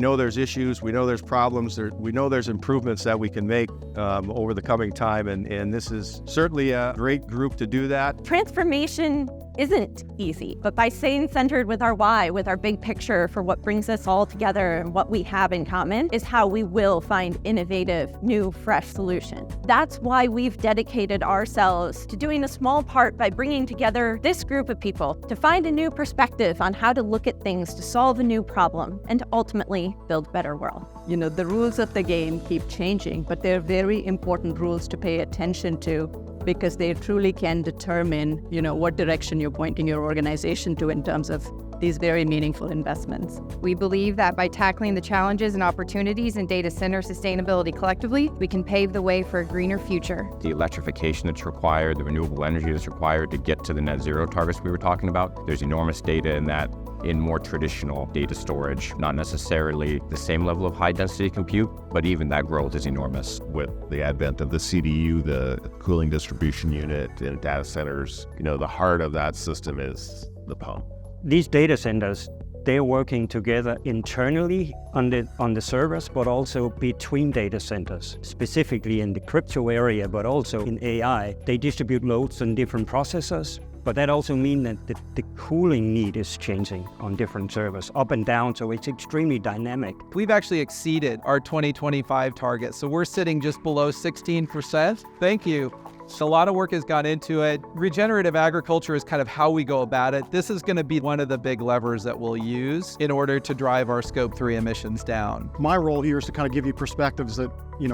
know there's issues, we know there's problems, we know there's improvements that we can make over the coming time, and this is certainly a great group to do that. Transformation isn't easy, but by staying centered with our why, with our big picture for what brings us all together and what we have in common, is how we will find innovative, new, fresh solutions. That's why we've dedicated ourselves to doing a small part by bringing together this group of people to find a new perspective on how to look at things to solve a new problem and to ultimately build a better world. You know, the rules of the game keep changing, but they're very important rules to pay attention to, because they truly can determine, what direction you're pointing your organization to in terms of these very meaningful investments. We believe that by tackling the challenges and opportunities in data center sustainability collectively, we can pave the way for a greener future. The electrification that's required, the renewable energy that's required to get to the net zero targets we were talking about, there's enormous data in that. In more traditional data storage, not necessarily the same level of high density compute, but even that growth is enormous. With the advent of the CDU, the cooling distribution unit in data centers, the heart of that system is the pump. These data centers, they're working together internally on the servers, but also between data centers, specifically in the crypto area, but also in AI. They distribute loads on different processors. But that also means that the cooling need is changing on different servers, up and down, so it's extremely dynamic. We've actually exceeded our 2025 target, so we're sitting just below 16%. Thank you. So a lot of work has gone into it. Regenerative agriculture is kind of how we go about it. This is going to be one of the big levers that we'll use in order to drive our Scope 3 emissions down. My role here is to kind of give you perspectives that,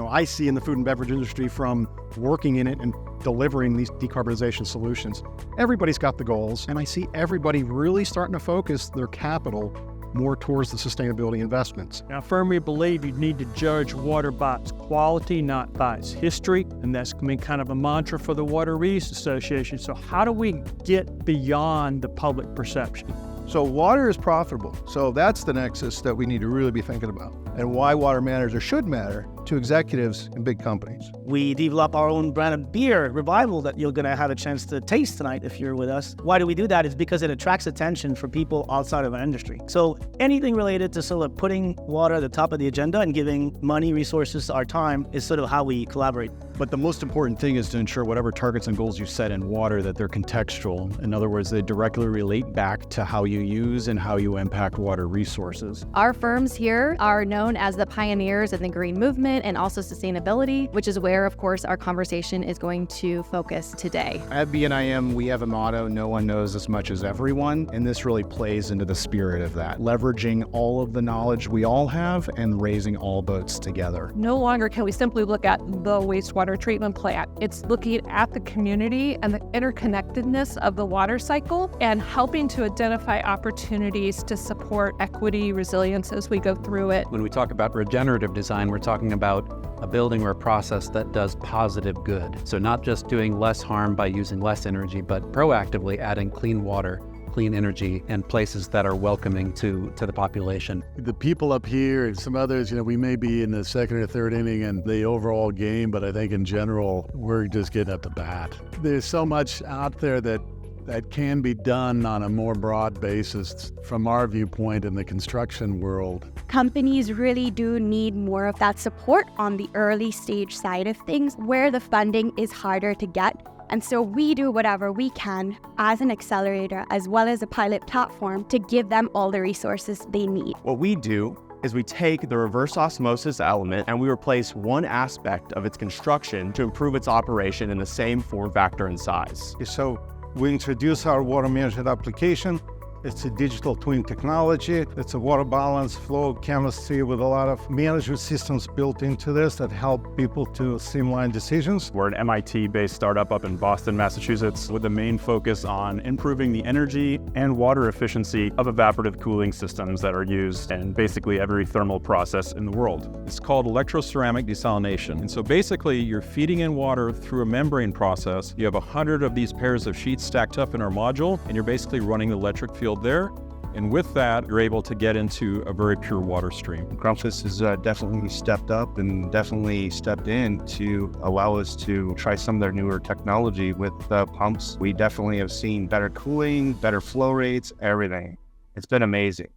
I see in the food and beverage industry from working in it and delivering these decarbonization solutions. Everybody's got the goals, and I see everybody really starting to focus their capital more towards the sustainability investments. I firmly believe you need to judge water by its quality, not by its history, and that's been kind of a mantra for the Water Reuse Association. So how do we get beyond the public perception? So water is profitable. So that's the nexus that we need to really be thinking about, and why water matters or should matter to executives in big companies. We develop our own brand of beer, Revival, that you're going to have a chance to taste tonight if you're with us. Why do we do that? It's because it attracts attention for people outside of our industry. So anything related to sort of putting water at the top of the agenda and giving money, resources, our time is sort of how we collaborate. But the most important thing is to ensure whatever targets and goals you set in water, that they're contextual. In other words, they directly relate back to how you use and how you impact water resources. Our firms here are known as the pioneers in the green movement and also sustainability, which is where, of course, our conversation is going to focus today. At BNIM, we have a motto, no one knows as much as everyone, and this really plays into the spirit of that, leveraging all of the knowledge we all have and raising all boats together. No longer can we simply look at the wastewater treatment plant. It's looking at the community and the interconnectedness of the water cycle and helping to identify opportunities to support equity, resilience as we go through it. When we talk about regenerative design, we're talking about a building or a process that does positive good. So not just doing less harm by using less energy, but proactively adding clean water, clean energy, and places that are welcoming to the population. The people up here and some others, we may be in the second or third inning in the overall game, but I think in general, we're just getting up to bat. There's so much out there that can be done on a more broad basis from our viewpoint in the construction world. Companies really do need more of that support on the early stage side of things where the funding is harder to get. And so we do whatever we can as an accelerator as well as a pilot platform to give them all the resources they need. What we do is we take the reverse osmosis element and we replace one aspect of its construction to improve its operation in the same form factor and size. So we introduce our water management application. It's a digital twin technology. It's a water balance flow chemistry with a lot of management systems built into this that help people to streamline decisions. We're an MIT-based startup up in Boston, Massachusetts, with a main focus on improving the energy and water efficiency of evaporative cooling systems that are used in basically every thermal process in the world. It's called electroceramic desalination. And so basically, you're feeding in water through a membrane process. You have 100 of these pairs of sheets stacked up in our module, and you're basically running the electric field there. And with that, you're able to get into a very pure water stream. Grundfos has definitely stepped up and definitely stepped in to allow us to try some of their newer technology with pumps. We definitely have seen better cooling, better flow rates, everything. It's been amazing.